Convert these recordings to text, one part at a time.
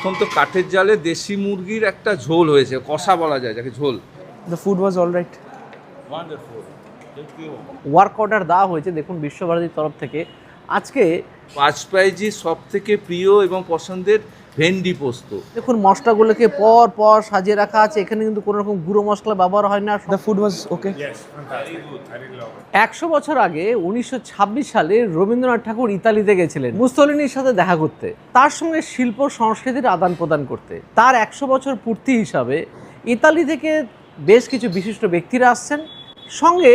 প্রথম তো কাঠের জালে দেশি মুরগির একটা ঝোল হয়েছে, কষা বলা যায় যাকে, ঝোল। The food was all right. Wonderful, thank you. Work order দেওয়া হয়েছে দেখুন বিশ্বভারতীর তরফ থেকে। আজকে বাজপেয়ীজির সব থেকে প্রিয় এবং পছন্দের ভেন্ডি পোস্ত। দেখুন মশলাগুলোকে পর পর সাজিয়ে রাখা আছে, এখানে কিন্তু কোনো রকম গুঁড়ো মশলা ব্যবহার হয় না। The food was okay. 100 বছর আগে 1926 সালে রবীন্দ্রনাথ ঠাকুর ইতালিতে গেছিলেন মুসোলিনির সাথে দেখা করতে, তার সঙ্গে শিল্প সংস্কৃতির আদান প্রদান করতে। তার 100 বছর পূর্তি হিসাবে ইতালি থেকে বেশ কিছু বিশিষ্ট ব্যক্তিরা আসছেন, সঙ্গে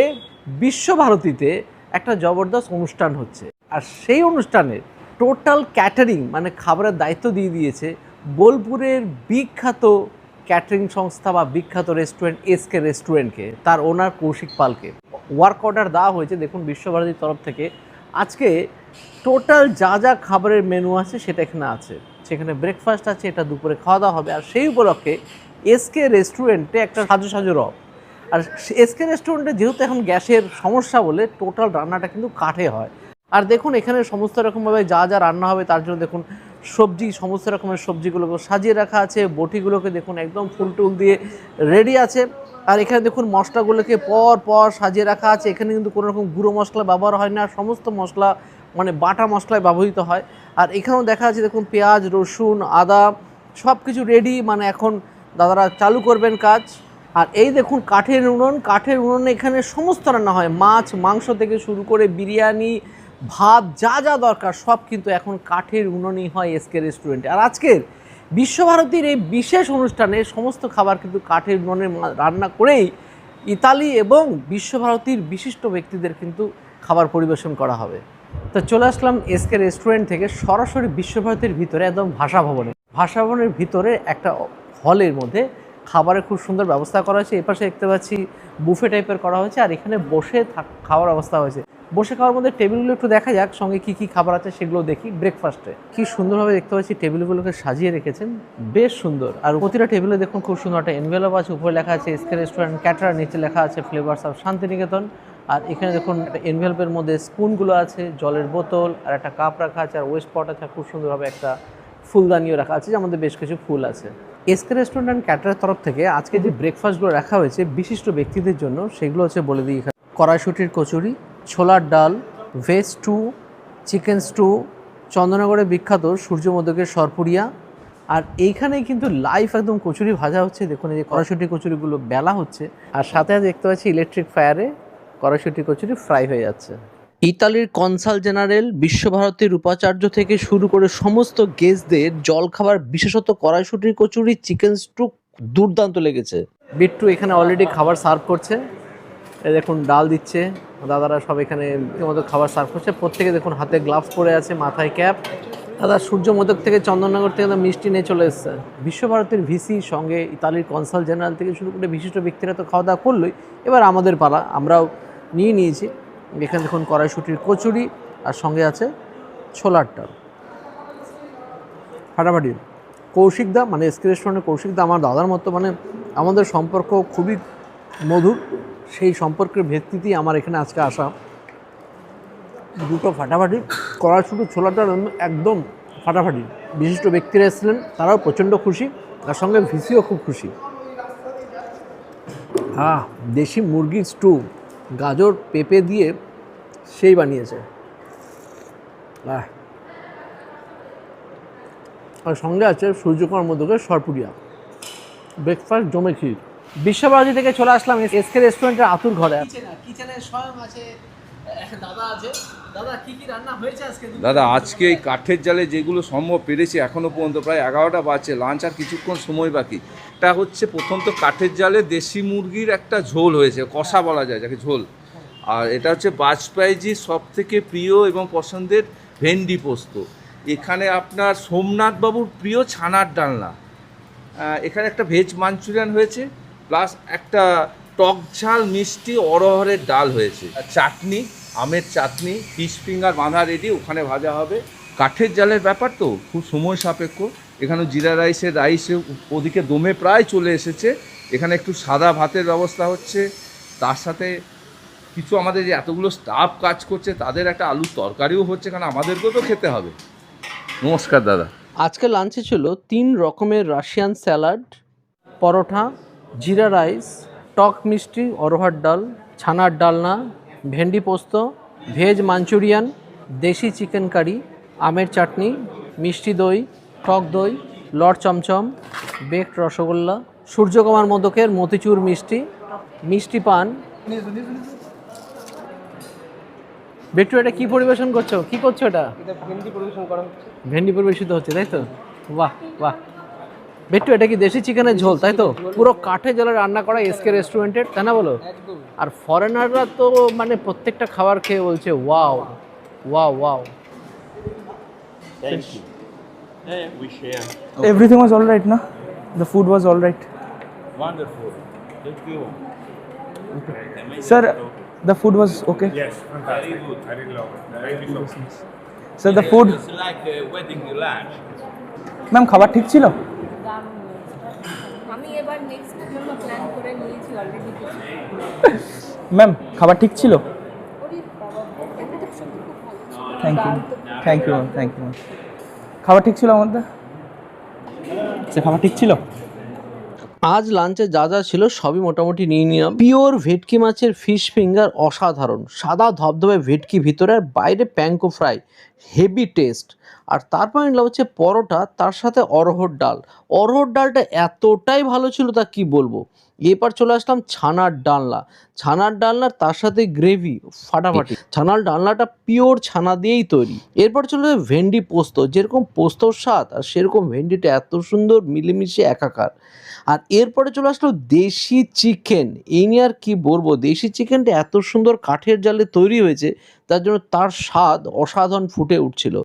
বিশ্বভারতীতে একটা জবরদস্ত অনুষ্ঠান হচ্ছে। আর সেই অনুষ্ঠানে টোটাল ক্যাটারিং মানে খাবারের দায়িত্ব দিয়ে দিয়েছে বোলপুরের বিখ্যাত ক্যাটারিং সংস্থা বা বিখ্যাত রেস্টুরেন্ট এসকে রেস্টুরেন্টকে, তার ওনার কৌশিক পালকে। ওয়ার্ক অর্ডার দেওয়া হয়েছে দেখুন বিশ্বভারতীর তরফ থেকে। আজকে টোটাল যা যা খাবারের মেনু আছে সেটা এখানে আছে, সেখানে ব্রেকফাস্ট আছে, এটা দুপুরে খাওয়া দাওয়া হবে। আর সেই উপলক্ষে এসকে রেস্টুরেন্টে একটা সাজু সাজু রব। আর এসকে রেস্টুরেন্টে যেহেতু এখন গ্যাসের সমস্যা বলে টোটাল রান্নাটা কিন্তু কাঠে হয়। আর দেখুন এখানে সমস্ত রকমভাবে যা যা রান্না হবে তার জন্য দেখুন সবজি, সমস্ত রকমের সবজিগুলোকে সাজিয়ে রাখা আছে, বটিগুলোকে দেখুন একদম ফুল টুল দিয়ে রেডি আছে। আর এখানে দেখুন মশলাগুলোকে পর পর সাজিয়ে রাখা আছে, এখানে কিন্তু কোনো রকম গুঁড়ো মশলা ব্যবহার হয় না, সমস্ত মশলা মানে বাটা মশলায় ব্যবহৃত হয়। আর এখানেও দেখা যাচ্ছে দেখুন পেঁয়াজ, রসুন, আদা সব কিছু রেডি, মানে এখন দাদারা চালু করবেন কাজ। আর এই দেখুন কাঠের উনুন, কাঠের উনুনে এখানে সমস্ত রান্না হয়, মাছ মাংস থেকে শুরু করে বিরিয়ানি, ভাত, যা যা দরকার সব কিন্তু এখন কাঠের উনুনেই হয় এসকে রেস্টুরেন্টে। আর আজকের বিশ্বভারতীর এই বিশেষ অনুষ্ঠানে সমস্ত খাবার কিন্তু কাঠের উনুনে রান্না করেই ইতালি এবং বিশ্বভারতীর বিশিষ্ট ব্যক্তিদের কিন্তু খাবার পরিবেশন করা হবে। তো চলে আসলাম এসকে রেস্টুরেন্ট থেকে সরাসরি বিশ্বভারতীর ভিতরে, একদম ভাষা ভবনের ভিতরে একটা হলের মধ্যে খাবারের খুব সুন্দর ব্যবস্থা করা হয়েছে। এপাশে দেখতে পাচ্ছি বুফে টাইপের করা হয়েছে, আর এখানে বসে খাওয়ার ব্যবস্থা হয়েছে। বসে খাওয়ার মধ্যে টেবিলগুলো একটু দেখা যাক, সঙ্গে কি কি খাবার আছে সেগুলো দেখি। ব্রেকফাস্টে কি সুন্দরভাবে দেখতে পাচ্ছি টেবিলগুলোকে সাজিয়ে রেখেছেন, বেশ সুন্দর। আর প্রতিটা টেবিলে দেখুন খুব সুন্দর একটা এনভেলপ আছে, উপরে লেখা আছে এসকে রেস্টুরেন্ট ক্যাটারার, নিচে লেখা আছে ফ্লেভার্স অফ শান্তিনিকেতন। আর এখানে দেখুন একটা এনভেলপের মধ্যে স্পুনগুলো আছে, জলের বোতল আর একটা কাপ রাখা আছে, আর ওয়েস্ট পট আছে, খুব সুন্দরভাবে একটা ফুলদানিও রাখা আছে, যার মধ্যে বেশ কিছু ফুল আছে। এসকে রেস্টুরেন্ট অ্যান্ড ক্যাটারের তরফ থেকে আজকে যে ব্রেকফাস্টগুলো রাখা হয়েছে বিশিষ্ট ব্যক্তিদের জন্য, সেগুলো হচ্ছে বলে দিই। এখানে কড়াইশুঁটির কচুরি, ছোলার ডাল, ভেজ স্টু, চিকেন স্টু, চন্দননগরের বিখ্যাত সূর্যমোদকের সরপুরিয়া। আর এইখানেই কিন্তু লাইভ একদম কচুরি ভাজা হচ্ছে, দেখুন এই যে কড়াইশুঁটির কচুরিগুলো বেলা হচ্ছে, আর সাথে দেখতে পাচ্ছি ইলেকট্রিক ফায়ারে কড়াইশুঁটির কচুরি ফ্রাই হয়ে যাচ্ছে। ইতালির কনসাল জেনারেল, বিশ্বভারতীর উপাচার্য থেকে শুরু করে সমস্ত গেস্টদের জলখাবার, বিশেষত কড়াইশুঁটির কচুরি, চিকেন স্টু দুর্দান্ত লেগেছে। বিট্টু এখানে অলরেডি খাবার সার্ভ করছে, এই দেখুন ডাল দিচ্ছে, দাদারা সব এখানে মতো খাবার সার্ভ করছে। প্রত্যেকে দেখুন হাতে গ্লাভস পরে আছে, মাথায় ক্যাপ। দাদা সূর্যমোদক থেকে, চন্দননগর থেকে মিষ্টি নিয়ে চলে এসছে। বিশ্বভারতীর ভিসি সঙ্গে ইতালির কনসাল জেনারেল থেকে শুরু করে বিশিষ্ট ব্যক্তিরা তো খাওয়া দাওয়া করলোই, এবার আমাদের পালা, আমরাও নিয়েছি। এখানে দেখুন কড়াইশুঁটির কচুরি আর সঙ্গে আছে ছোলার ডাল, ফাটাফাটি। কৌশিকদা মানে এসকে রেস্টুরেন্টের কৌশিকদা আমার দাদার মতো, মানে আমাদের সম্পর্ক খুবই মধুর, সেই সম্পর্কের ভিত্তিতেই আমার এখানে আজকে আসা। দুটো ফাটাফাটি, কড়াইশুঁটি ছোলার ডাল একদম ফাটাফাটি। বিশিষ্ট ব্যক্তিরা এসেছিলেন, তারাও প্রচণ্ড খুশি, তার সঙ্গে ভিসিও খুব খুশি। দেশি মুরগির স্টু, গাজর পেঁপে দিয়ে সেই বানিয়েছে। আর সঙ্গে আছে সূর্যকুমার মোদকের সরপুরিয়া। ব্রেকফাস্ট জমে ক্ষীর। বিশ্বভারতী থেকে চলে আসলাম এসকে রেস্টুরেন্টের আতুর ঘরে। কিচেনে স্বয়ং আছে দাদা, আছে দাদা। কি কি রান্না হয়েছে আজকে? দাদা আজকে এই কাঠের জালে যেগুলো সম্ভব পেরেছি এখনও পর্যন্ত, প্রায় 11টা বাজছে, লাঞ্চ আর কিছুক্ষণ সময় বাকি। এটা হচ্ছে প্রথম তো কাঠের জালে দেশি মুরগির একটা ঝোল হয়েছে, কষা বলা যায় যাকে, ঝোল। আর এটা হচ্ছে বাজপেয়ীজির সব থেকে প্রিয় এবং পছন্দের ভেন্ডি পোস্ত। এখানে আপনার সোমনাথবাবুর প্রিয় ছানার ডালনা। এখানে একটা ভেজ মাঞ্চুরিয়ান হয়েছে, প্লাস একটা টক ঝাল মিষ্টি অরহরের ডাল হয়েছে, চাটনি, আমের চাটনি, ফিশ ফিঙ্গার বাঁধা রেডি, ওখানে ভাজা হবে। কাঠের জালের ব্যাপার তো খুব সময় সাপেক্ষ। এখানে জিরা রাইসে ওদিকে দমে প্রায় চলে এসেছে। এখানে একটু সাদা ভাতের ব্যবস্থা হচ্ছে, তার সাথে কিছু আমাদের যে এতগুলো স্টাফ কাজ করছে তাদের একটা আলুর তরকারিও হচ্ছে, কারণ আমাদেরকেও তো খেতে হবে। নমস্কার দাদা। আজকে লাঞ্চে ছিল 3 রকমের রাশিয়ান স্যালাড, পরোটা, জিরা রাইস, টক মিষ্টি, অরহর ডাল, ছানার ডালনা, ভেন্ডি পোস্ত, ভেজ মাঞ্চুরিয়ান, দেশি চিকেন কারি, আমের চাটনি, মিষ্টি দই, টক দই, লট চমচম, বেকড রসগোল্লা, সূর্যকুমার মোদকের মতিচুর মিষ্টি, মিষ্টি পান। বেটু, এটা কি পরিবেশন করছো? কি করছো এটা? ভেন্ডি পরিবেশিত হচ্ছে, তাই তো? বাহ বাহ। বেটু, এটা কি দেশি চিকেনের ঝোল, তাই তো? পুরো কাঠে জলে রান্না করা এসকে রেস্টুরেন্টের, তাই না বলো? আর ফরেনাররা তো মানে প্রত্যেকটা খাবার খেয়ে বলছে wow wow wow. Thank you. We share. Everything was all right, na? The food was all right. Wonderful. Thank you. Sir, the food was okay. Yes, fantastic. I really love it. Thank you so much. Sir, the food, It's like a wedding lunch. ma'am, খাবার ঠিক ছিল? আমি এবার next জন্য plan করে নিয়েছি already কিছু। Ma'am খাবার ঠিক ছিল? ওরে বাবা, এটা তো সত্যি খুব ভালো। থ্যাংক ইউ, ডাল তো thank you ma'am, thank you ma'am. খাবার ঠিক ছিল আমাদের? সে খাবার ঠিক ছিল? আজ লাঞ্চে যা যা ছিল সবই মোটামুটি নিয়ে নিলাম। পিওর ভেটকি মাছের ফিশ ফিঙ্গার অসাধারণ, সাদা ধবধবে ভেটকি ভিতরে আর বাইরে প্যাঙ্কো ফ্রাই, হেভি টেস্ট। আর তারপর নিলাম হচ্ছে পরোটা, তার সাথে অরহর ডাল। অরহর ডালটা এতটাই ভালো ছিল তা কি বলবো। এরপর চলে আসলাম ছানার ডালনা। ছানার ডালনার তার সাথে গ্রেভি ফাটাফাটি। ছানার ডালনাটা পিওর ছানা দিয়েই তৈরি। এরপর চলে যায় ভেন্ডি পোস্ত, যেরকম পোস্তর স্বাদ আর সেরকম ভেন্ডিটা এত সুন্দর মিলেমিশে একাকার। আর এরপরে চলে আসলো দেশি চিকেন। এই নিয়ে আর কি বলবো, দেশি চিকেনটা এত সুন্দর কাঠের জালে তৈরি হয়েছে তার জন্য তার স্বাদ অসাধারণ ফুটে উঠছিল।